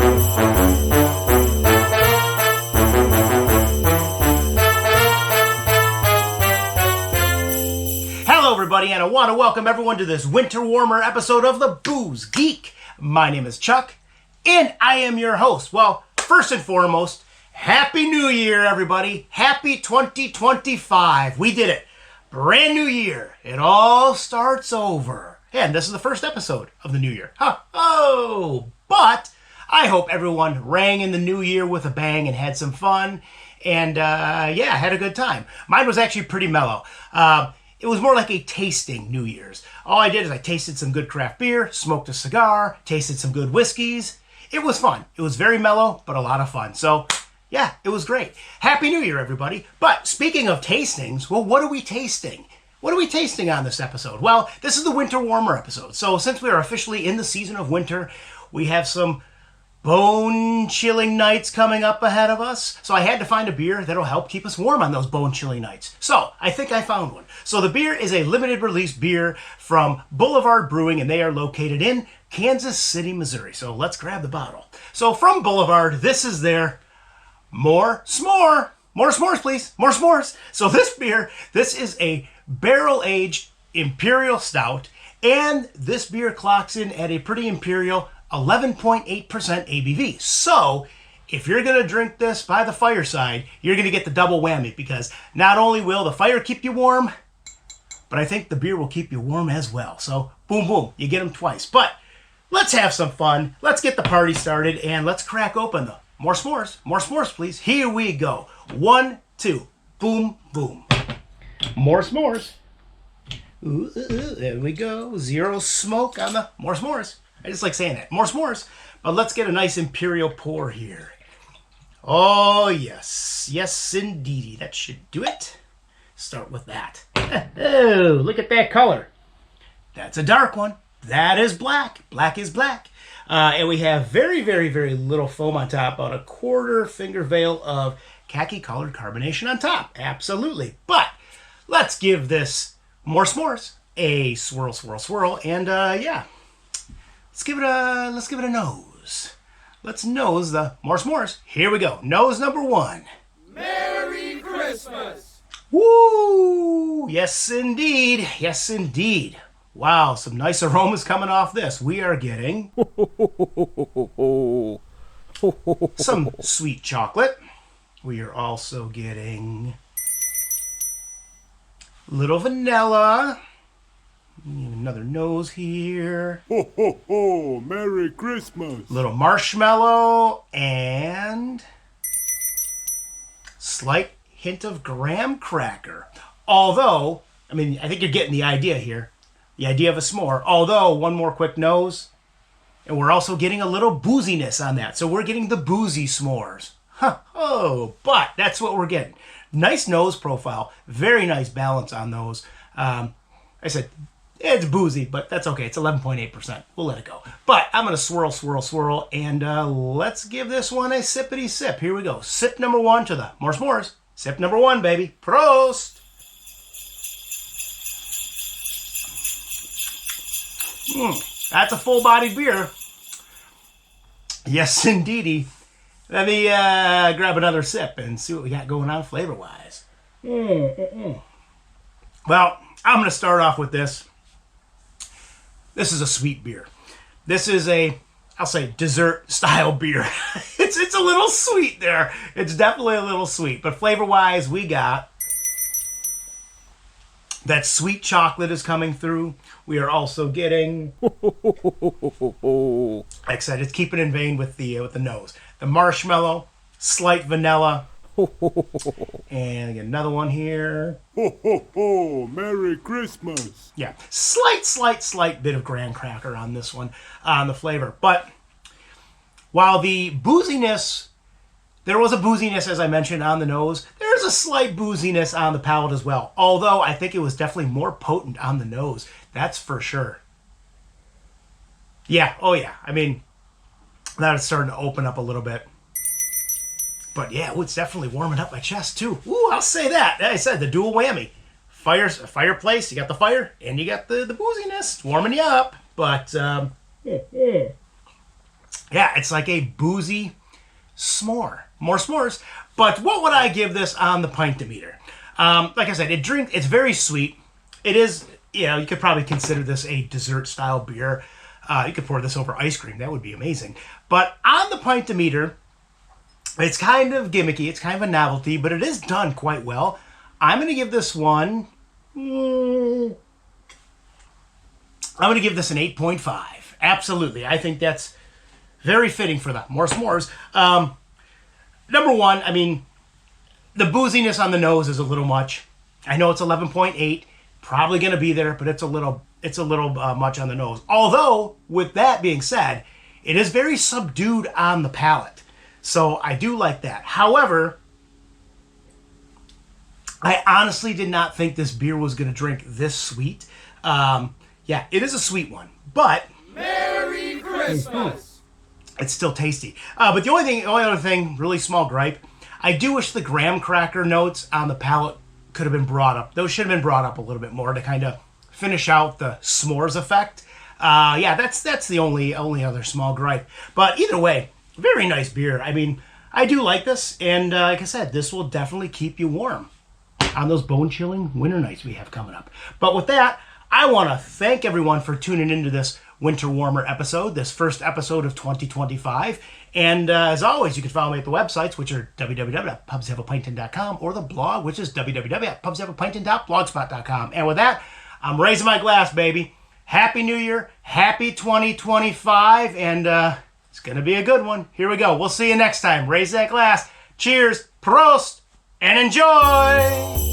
Hello everybody, and I want to welcome everyone to this winter warmer episode of the Booze Geek. My name is Chuck, and I am your host. Well, first and foremost, Happy New Year, everybody. Happy 2025. We did it. Brand new year. It all starts over. And this is the first episode of the new year. Oh, but I hope everyone rang in the new year with a bang and had some fun. And had a good time. Mine was actually pretty mellow. It was more like a tasting New Year's. All I did is I tasted some good craft beer, smoked a cigar, tasted some good whiskeys. It was fun. It was very mellow, but a lot of fun. So, yeah, it was great. Happy New Year, everybody. But speaking of tastings, well, what are we tasting? What are we tasting on this episode? Well, this is the winter warmer episode. So since we are officially in the season of winter, we have some bone-chilling nights coming up ahead of us. So I had to find a beer that'll help keep us warm on those bone-chilling nights. So I think I found one. So the beer is a limited release beer from Boulevard Brewing, and they are located in Kansas City, Missouri. So let's grab the bottle. So from Boulevard, this is their More S'mores, please. More s'mores. So this beer, this is a barrel-aged Imperial Stout, and this beer clocks in at a pretty imperial 11.8% ABV. So if you're going to drink this by the fireside, you're going to get the double whammy, because not only will the fire keep you warm, but I think the beer will keep you warm as well. So boom, boom, you get them twice. But let's have some fun. Let's get the party started, and let's crack open the More S'mores. More s'mores, please. Here we go. 1, 2, boom, boom. More s'mores. Ooh, there we go. Zero smoke on the More S'mores. I just like saying that. More s'mores. But let's get a nice imperial pour here. Oh, yes. Yes, indeedy. That should do it. Start with that. Oh, look at that color. That's a dark one. That is black. Black is black. And we have very, very, very little foam on top. About a quarter finger veil of khaki-colored carbonation on top. Absolutely. But let's give this More S'mores a swirl, swirl, swirl. And, let's give it a nose. Let's nose the More S'mores. Here we go. Nose number 1. Merry Christmas! Woo! Yes, indeed. Yes, indeed. Wow, some nice aromas coming off this. We are getting some sweet chocolate. We are also getting little vanilla. Another nose here. Ho, ho, ho! Merry Christmas! Little marshmallow and slight hint of graham cracker. Although, I think you're getting the idea here. The idea of a s'more. Although, one more quick nose, and we're also getting a little booziness on that. So we're getting the boozy s'mores. But that's what we're getting. Nice nose profile. Very nice balance on those. I said, it's boozy, but that's okay. It's 11.8%. We'll let it go. But I'm going to swirl, swirl, swirl, and let's give this one a sippity sip. Here we go. Sip number 1 to the More S'mores. Sip number 1, baby. Prost! That's a full-bodied beer. Yes, indeedy. Let me grab another sip and see what we got going on flavor-wise. Well, I'm going to start off with this. This is a sweet beer. This is I'll say, dessert-style beer. It's a little sweet there. It's definitely a little sweet. But flavor-wise, we got that sweet chocolate is coming through. We are also getting, like I said, it's keeping in vein with the nose. The marshmallow, slight vanilla, and again, another one here. Ho, ho, ho! Merry Christmas! Yeah, slight bit of graham cracker on this one, on the flavor. But while the booziness, there was a booziness, as I mentioned, on the nose, there's a slight booziness on the palate as well. Although I think it was definitely more potent on the nose. That's for sure. Yeah, oh yeah. Now it's starting to open up a little bit. But yeah, it's definitely warming up my chest too. Ooh, I'll say that. As I said, the dual whammy. Fireplace, you got the fire, and you got the booziness. It's warming you up. But, yeah, Yeah, it's like a boozy s'more. More s'mores. But what would I give this on the pint-o-meter? Like I said, it's very sweet. It is, you could probably consider this a dessert-style beer. You could pour this over ice cream. That would be amazing. But on the pint-o-meter, it's kind of gimmicky. It's kind of a novelty, but it is done quite well. I'm going to give this one... I'm going to give this an 8.5. Absolutely. I think that's very fitting for that. More s'mores. Number one, I mean, the booziness on the nose is a little much. I know it's 11.8. Probably going to be there, but it's a little much on the nose. Although, with that being said, it is very subdued on the palate. So I do like that. However, I honestly did not think this beer was going to drink this sweet. Yeah, it is a sweet one, but Merry Christmas! It's still tasty. But the only other thing, really small gripe, I do wish the graham cracker notes on the palate could have been brought up. Those should have been brought up a little bit more to kind of finish out the s'mores effect. Yeah, that's the only other small gripe. But either way, very nice beer. I mean, I do like this, and like I said, this will definitely keep you warm on those bone-chilling winter nights we have coming up. But with that, I want to thank everyone for tuning into this Winter Warmer episode, this first episode of 2025. And as always, you can follow me at the websites, which are www.pubshaveapintin.com, or the blog, which is www.pubshaveapintin.blogspot.com. And with that, I'm raising my glass, baby. Happy New Year. Happy 2025. And it's going to be a good one. Here we go. We'll see you next time. Raise that glass. Cheers. Prost. And enjoy.